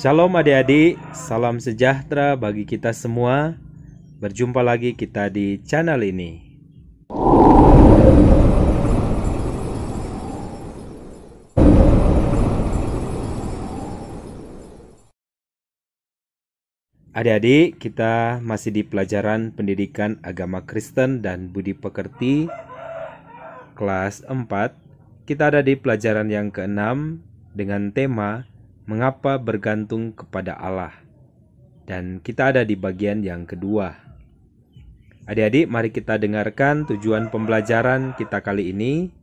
Shalom adik-adik, salam sejahtera bagi kita semua. Berjumpa lagi kita di channel ini. Adik-adik, kita masih di pelajaran pendidikan agama Kristen dan budi pekerti kelas 4. Kita ada di pelajaran yang ke-6 dengan tema Mengapa bergantung kepada Allah. Dan kita ada di bagian yang kedua. Adik-adik, mari kita dengarkan tujuan pembelajaran kita kali ini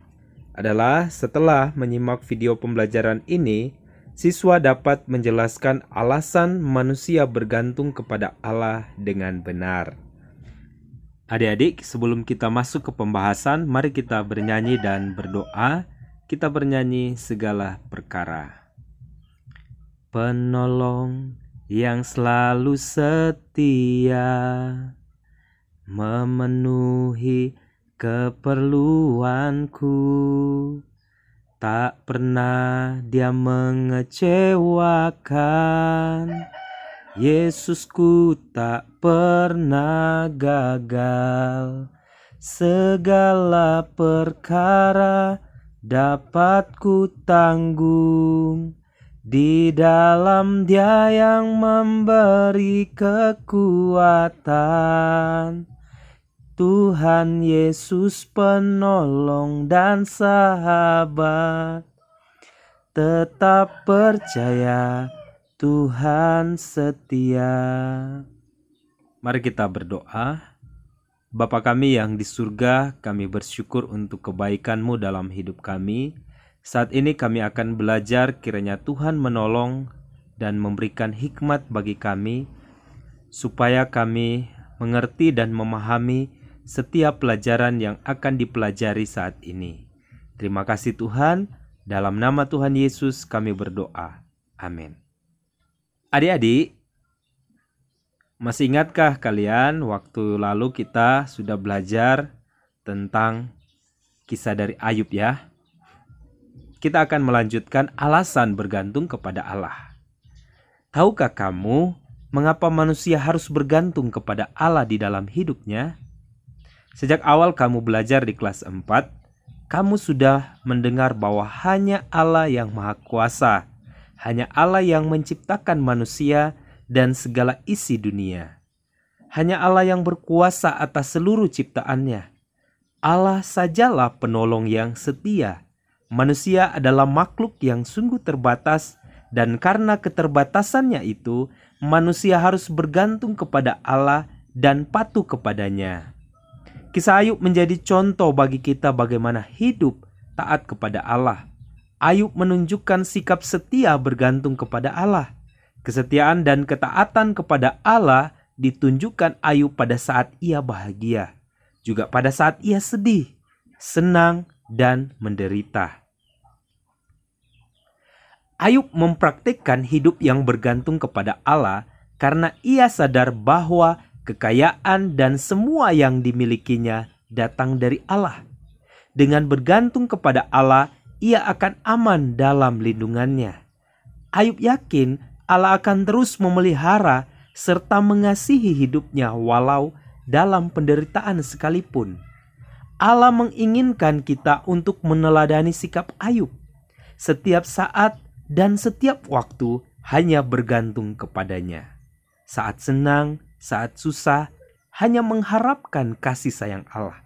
adalah setelah menyimak video pembelajaran ini, siswa dapat menjelaskan alasan manusia bergantung kepada Allah dengan benar. Adik-adik, sebelum kita masuk ke pembahasan, mari kita bernyanyi dan berdoa. Kita bernyanyi segala perkara. Penolong yang selalu setia, memenuhi keperluanku. Tak pernah dia mengecewakan. Yesusku tak pernah gagal. Segala perkara dapat ku tanggung di dalam Dia yang memberi kekuatan. Tuhan Yesus penolong dan sahabat. Tetap percaya, Tuhan setia. Mari kita berdoa. Bapa kami yang di surga, kami bersyukur untuk kebaikan-Mu dalam hidup kami. Saat ini kami akan belajar, kiranya Tuhan menolong dan memberikan hikmat bagi kami, supaya kami mengerti dan memahami setiap pelajaran yang akan dipelajari saat ini. Terima kasih Tuhan, dalam nama Tuhan Yesus kami berdoa. Amin. Adik-adik, masih ingatkah kalian waktu lalu kita sudah belajar tentang kisah dari Ayub ya? Kita akan melanjutkan alasan bergantung kepada Allah. Tahukah kamu mengapa manusia harus bergantung kepada Allah di dalam hidupnya? Sejak awal kamu belajar di kelas 4, kamu sudah mendengar bahwa hanya Allah yang Maha Kuasa, hanya Allah yang menciptakan manusia dan segala isi dunia. Hanya Allah yang berkuasa atas seluruh ciptaannya. Allah sajalah penolong yang setia. Manusia adalah makhluk yang sungguh terbatas, dan karena keterbatasannya itu, manusia harus bergantung kepada Allah dan patuh kepadanya. Kisah Ayub menjadi contoh bagi kita bagaimana hidup taat kepada Allah. Ayub menunjukkan sikap setia bergantung kepada Allah. Kesetiaan dan ketaatan kepada Allah ditunjukkan Ayub pada saat ia bahagia, juga pada saat ia sedih, senang, dan menderita. Ayub mempraktikkan hidup yang bergantung kepada Allah karena ia sadar bahwa kekayaan dan semua yang dimilikinya datang dari Allah. Dengan bergantung kepada Allah, ia akan aman dalam lindungannya. Ayub yakin Allah akan terus memelihara serta mengasihi hidupnya walau dalam penderitaan sekalipun. Allah menginginkan kita untuk meneladani sikap Ayub. Setiap saat dan setiap waktu hanya bergantung kepadanya. Saat senang, saat susah, hanya mengharapkan kasih sayang Allah.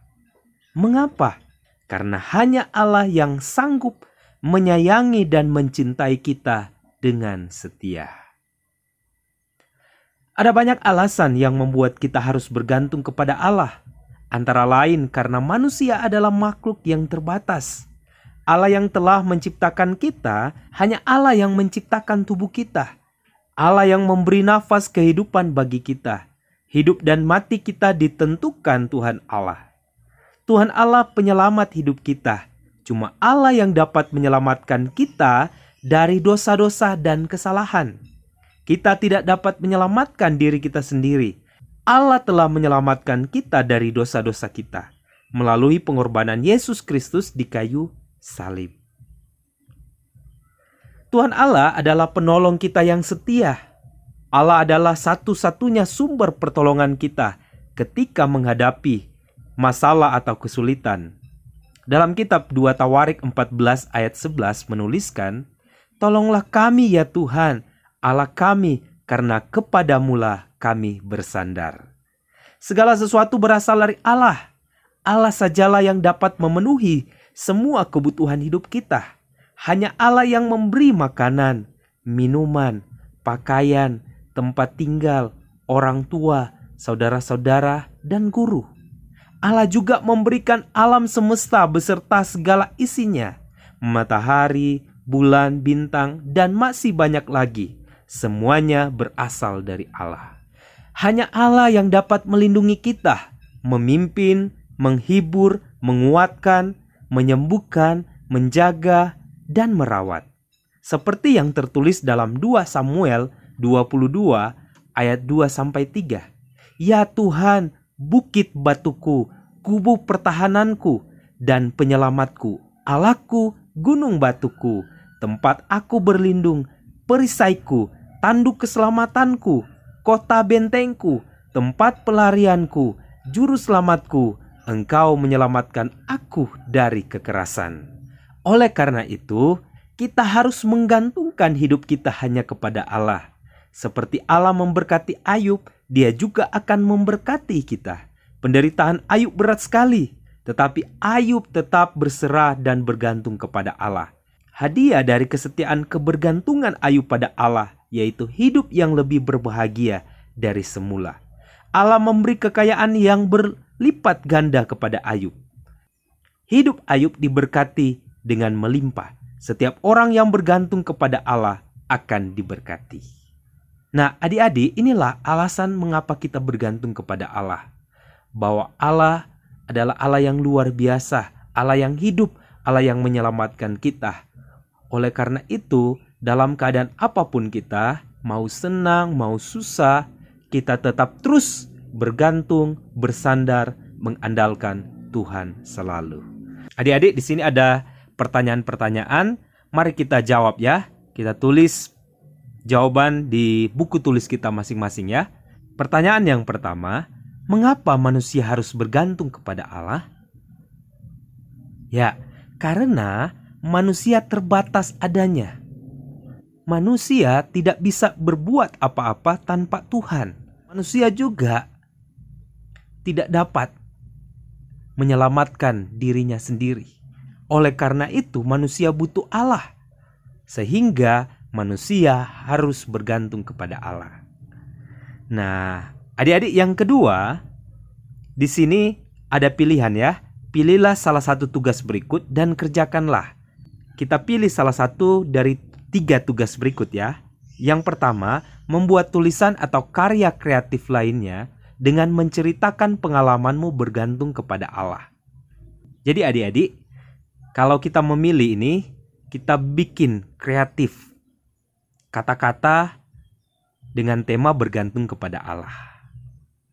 Mengapa? Karena hanya Allah yang sanggup menyayangi dan mencintai kita dengan setia. Ada banyak alasan yang membuat kita harus bergantung kepada Allah. Antara lain karena manusia adalah makhluk yang terbatas. Allah yang telah menciptakan kita, hanya Allah yang menciptakan tubuh kita. Allah yang memberi nafas kehidupan bagi kita. Hidup dan mati kita ditentukan Tuhan Allah. Tuhan Allah penyelamat hidup kita. Cuma Allah yang dapat menyelamatkan kita dari dosa-dosa dan kesalahan. Kita tidak dapat menyelamatkan diri kita sendiri. Allah telah menyelamatkan kita dari dosa-dosa kita melalui pengorbanan Yesus Kristus di kayu salib. Tuhan Allah adalah penolong kita yang setia. Allah adalah satu-satunya sumber pertolongan kita ketika menghadapi masalah atau kesulitan. Dalam kitab 2 Tawarik 14 ayat 11 menuliskan, "Tolonglah kami ya Tuhan, Allah kami, karena kepadamulah kami bersandar." Segala sesuatu berasal dari Allah. Allah sajalah yang dapat memenuhi semua kebutuhan hidup kita. Hanya Allah yang memberi makanan, minuman, pakaian, tempat tinggal, orang tua, saudara-saudara, dan guru. Allah juga memberikan alam semesta beserta segala isinya, matahari, bulan, bintang, dan masih banyak lagi. Semuanya berasal dari Allah. Hanya Allah yang dapat melindungi kita, memimpin, menghibur, menguatkan, menyembuhkan, menjaga, dan merawat. Seperti yang tertulis dalam 2 Samuel 22 ayat 2-3. "Ya Tuhan, bukit batuku, kubu pertahananku, dan penyelamatku, Allahku, gunung batuku, tempat aku berlindung, perisaiku, tanduk keselamatanku, kota bentengku, tempat pelarianku, juru selamatku, Engkau menyelamatkan aku dari kekerasan." Oleh karena itu, kita harus menggantungkan hidup kita hanya kepada Allah. Seperti Allah memberkati Ayub, Dia juga akan memberkati kita. Penderitaan Ayub berat sekali, tetapi Ayub tetap berserah dan bergantung kepada Allah. Hadiah dari kesetiaan kebergantungan Ayub pada Allah, yaitu hidup yang lebih berbahagia dari semula. Allah memberi kekayaan yang berlipat ganda kepada Ayub. Hidup Ayub diberkati dengan melimpah. Setiap orang yang bergantung kepada Allah akan diberkati. Nah, adik-adik, inilah alasan mengapa kita bergantung kepada Allah. Bahwa Allah adalah Allah yang luar biasa, Allah yang hidup, Allah yang menyelamatkan kita. Oleh karena itu, dalam keadaan apapun kita, mau senang, mau susah, kita tetap terus bergantung, bersandar, mengandalkan Tuhan selalu. Adik-adik, di sini ada pertanyaan-pertanyaan. Mari kita jawab ya. Kita tulis jawaban di buku tulis kita masing-masing ya. Pertanyaan yang pertama, mengapa manusia harus bergantung kepada Allah? Ya, karena manusia terbatas adanya. Manusia tidak bisa berbuat apa-apa tanpa Tuhan. Manusia juga tidak dapat menyelamatkan dirinya sendiri. Oleh karena itu, manusia butuh Allah. Sehingga manusia harus bergantung kepada Allah. Nah, adik-adik, yang kedua, di sini ada pilihan ya. Pilihlah salah satu tugas berikut dan kerjakanlah. Kita pilih salah satu dari 3 tugas berikut ya. Yang pertama, membuat tulisan atau karya kreatif lainnya dengan menceritakan pengalamanmu bergantung kepada Allah. Jadi adik-adik, kalau kita memilih ini, kita bikin kreatif kata-kata dengan tema bergantung kepada Allah.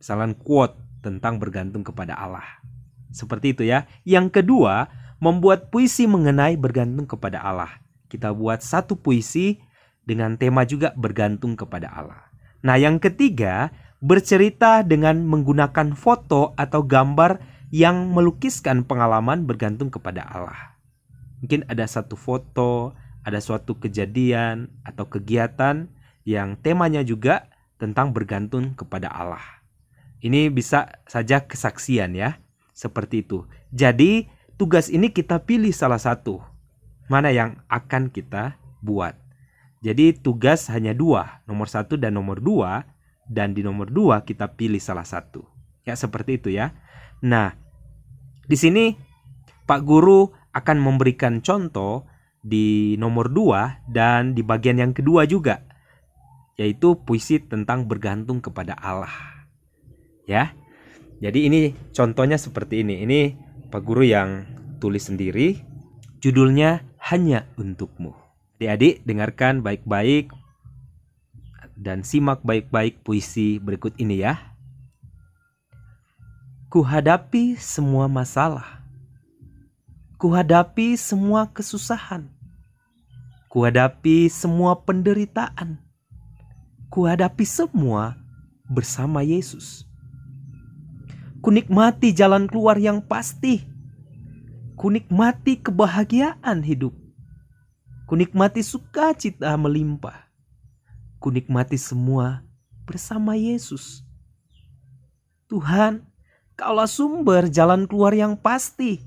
Misalnya quote tentang bergantung kepada Allah. Seperti itu ya. Yang kedua, membuat puisi mengenai bergantung kepada Allah. Kita buat satu puisi dengan tema juga bergantung kepada Allah. Nah, yang ketiga, bercerita dengan menggunakan foto atau gambar yang melukiskan pengalaman bergantung kepada Allah. Mungkin ada satu foto, ada suatu kejadian atau kegiatan yang temanya juga tentang bergantung kepada Allah. Ini bisa saja kesaksian ya, seperti itu. Jadi tugas ini kita pilih salah satu, mana yang akan kita buat. Jadi tugas hanya 2, nomor 1 dan nomor 2, dan di nomor 2 kita pilih salah satu. Ya, seperti itu ya. Nah, di sini Pak Guru akan memberikan contoh di nomor 2 dan di bagian yang kedua juga, yaitu puisi tentang bergantung kepada Allah. Ya. Jadi ini contohnya seperti ini. Ini Pak Guru yang tulis sendiri. Judulnya Hanya Untukmu. Adik-adik, dengarkan baik-baik dan simak baik-baik puisi berikut ini ya. Kuhadapi semua masalah. Kuhadapi semua kesusahan. Kuhadapi semua penderitaan. Kuhadapi semua bersama Yesus. Kunikmati jalan keluar yang pasti. Kunikmati kebahagiaan hidup. Kunikmati sukacita melimpah. Kunikmati semua bersama Yesus. Tuhan, Kaulah sumber jalan keluar yang pasti.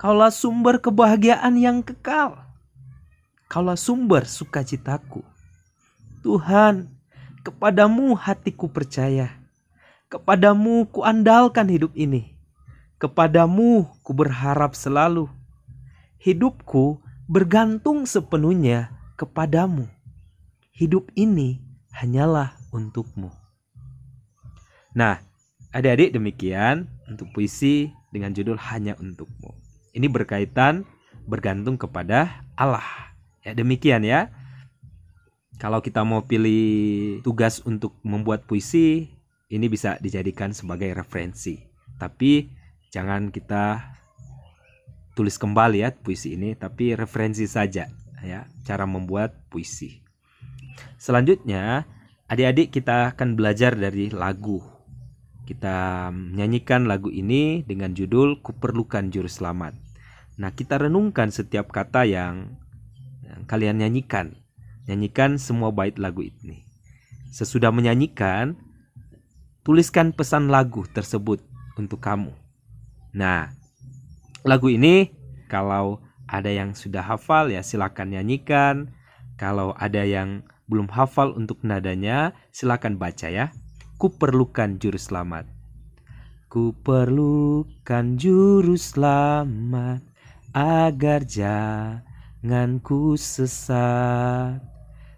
Kaulah sumber kebahagiaan yang kekal. Kaulah sumber sukacitaku. Tuhan, kepadamu hatiku percaya. Kepadamu kuandalkan hidup ini. Kepadamu ku berharap selalu. Hidupku bergantung sepenuhnya kepadamu. Hidup ini hanyalah untukmu. Nah, adik-adik, demikian untuk puisi dengan judul Hanya Untukmu. Ini berkaitan bergantung kepada Allah. Ya, demikian ya. Kalau kita mau pilih tugas untuk membuat puisi, ini bisa dijadikan sebagai referensi. Tapi jangan kita tulis kembali ya puisi ini, tapi referensi saja ya cara membuat puisi. Selanjutnya, adik-adik kita akan belajar dari lagu. Kita menyanyikan lagu ini dengan judul Kuperlukan Juru Selamat. Nah, kita renungkan setiap kata yang kalian nyanyikan. Nyanyikan semua bait lagu ini. Sesudah menyanyikan, tuliskan pesan lagu tersebut untuk kamu. Nah, lagu ini kalau ada yang sudah hafal ya silakan nyanyikan. Kalau ada yang belum hafal untuk nadanya, silakan baca ya. Kuperlukan Juru Selamat. Kuperlukan Juru Selamat agar jangan ku sesat.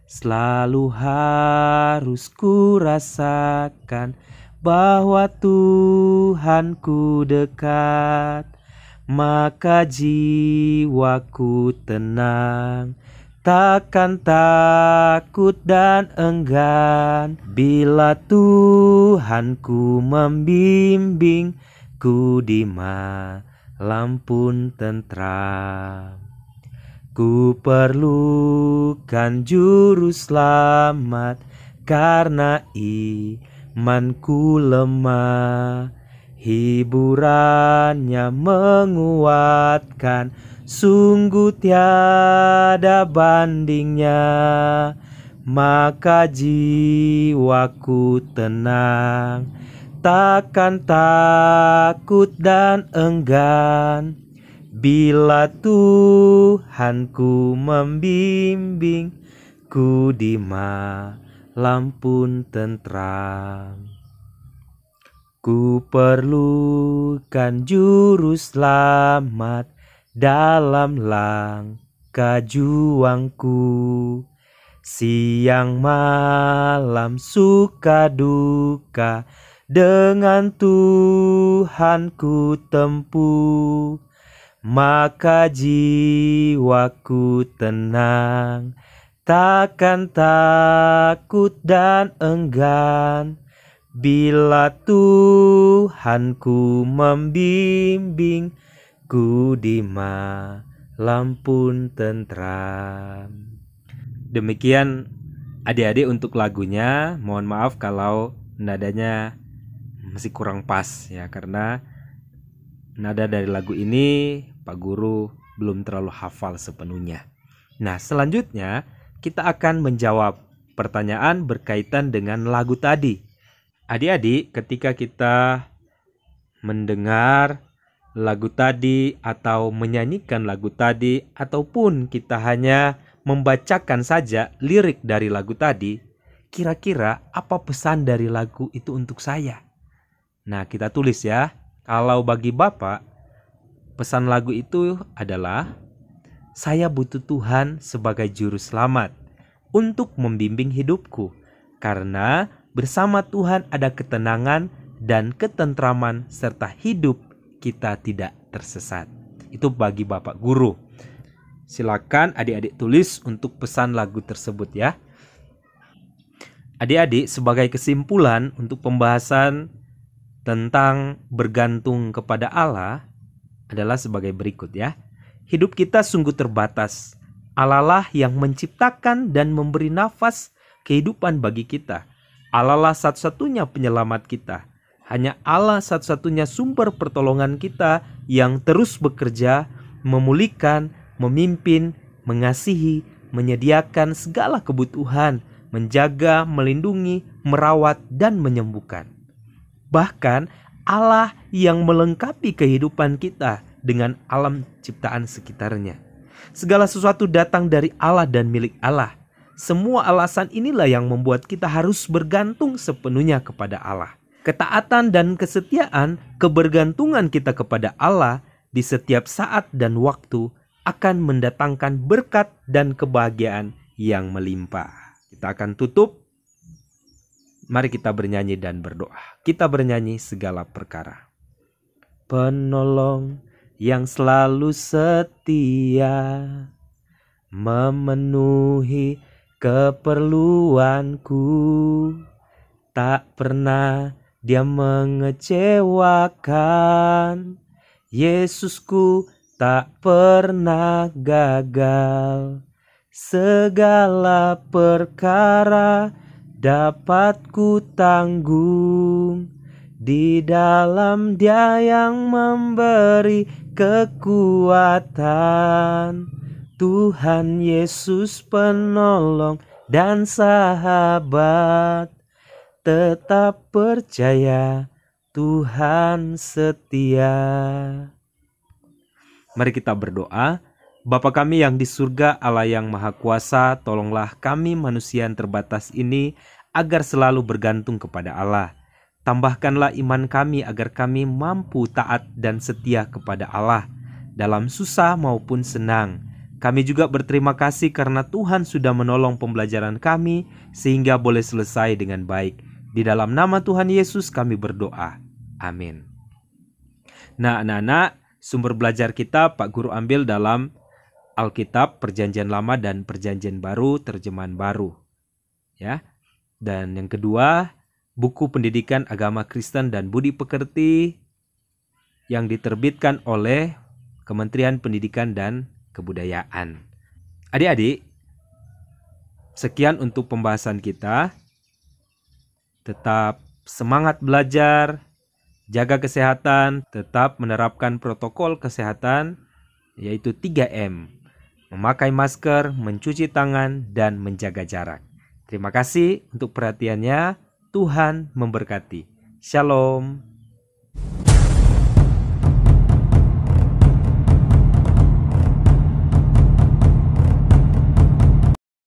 Selalu harus ku rasakan bahwa Tuhanku dekat. Maka jiwaku tenang, takkan takut dan enggan bila Tuhanku membimbing ku di malam pun tentram. Ku perlukan Juru Selamat karena imanku lemah. Hiburannya menguatkan, sungguh tiada bandingnya. Maka jiwaku tenang, takkan takut dan enggan bila Tuhanku membimbing ku di malam pun tentram. Ku perlukan Juru Selamat dalam langkah juangku. Siang malam suka duka dengan Tuhanku tempuh. Maka jiwaku tenang, takkan takut dan enggan bila Tuhanku membimbing ku di malam pun tentram. Demikian adik-adik untuk lagunya. Mohon maaf kalau nadanya masih kurang pas ya, karena nada dari lagu ini Pak Guru belum terlalu hafal sepenuhnya. Nah, selanjutnya kita akan menjawab pertanyaan berkaitan dengan lagu tadi. Adik-adik, ketika kita mendengar lagu tadi atau menyanyikan lagu tadi, ataupun kita hanya membacakan saja lirik dari lagu tadi, kira-kira apa pesan dari lagu itu untuk saya? Nah, kita tulis ya. Kalau bagi Bapak, pesan lagu itu adalah, saya butuh Tuhan sebagai Juru Selamat untuk membimbing hidupku, karena bersama Tuhan ada ketenangan dan ketentraman serta hidup kita tidak tersesat. Itu bagi Bapak Guru. Silakan adik-adik tulis untuk pesan lagu tersebut ya. Adik-adik, sebagai kesimpulan untuk pembahasan tentang bergantung kepada Allah adalah sebagai berikut ya. Hidup kita sungguh terbatas. Allah lah yang menciptakan dan memberi nafas kehidupan bagi kita. Allah lah satu-satunya penyelamat kita. Hanya Allah satu-satunya sumber pertolongan kita yang terus bekerja, memulihkan, memimpin, mengasihi, menyediakan segala kebutuhan, menjaga, melindungi, merawat, dan menyembuhkan. Bahkan Allah yang melengkapi kehidupan kita dengan alam ciptaan sekitarnya. Segala sesuatu datang dari Allah dan milik Allah. Semua alasan inilah yang membuat kita harus bergantung sepenuhnya kepada Allah. Ketaatan dan kesetiaan, kebergantungan kita kepada Allah di setiap saat dan waktu akan mendatangkan berkat dan kebahagiaan yang melimpah. Kita akan tutup. Mari kita bernyanyi dan berdoa. Kita bernyanyi segala perkara. Penolong yang selalu setia, memenuhi keperluanku. Tak pernah Dia mengecewakan. Yesusku tak pernah gagal. Segala perkara dapat ku tanggung di dalam Dia yang memberi kekuatan. Tuhan Yesus penolong dan sahabat, tetap percaya Tuhan setia. Mari kita berdoa. Bapa kami yang di surga, Allah yang Maha Kuasa, tolonglah kami manusia yang terbatas ini agar selalu bergantung kepada Allah. Tambahkanlah iman kami agar kami mampu taat dan setia kepada Allah dalam susah maupun senang. Kami juga berterima kasih karena Tuhan sudah menolong pembelajaran kami sehingga boleh selesai dengan baik. Di dalam nama Tuhan Yesus kami berdoa. Amin. Nah, anak-anak, sumber belajar kita Pak Guru ambil dalam Alkitab Perjanjian Lama dan Perjanjian Baru terjemahan baru. Ya. Dan yang kedua, buku Pendidikan Agama Kristen dan Budi Pekerti yang diterbitkan oleh Kementerian Pendidikan dan Kebudayaan. Adik-adik, sekian untuk pembahasan kita. Tetap semangat belajar, jaga kesehatan, tetap menerapkan protokol kesehatan, yaitu 3M. Memakai masker, mencuci tangan, dan menjaga jarak. Terima kasih untuk perhatiannya. Tuhan memberkati. Shalom.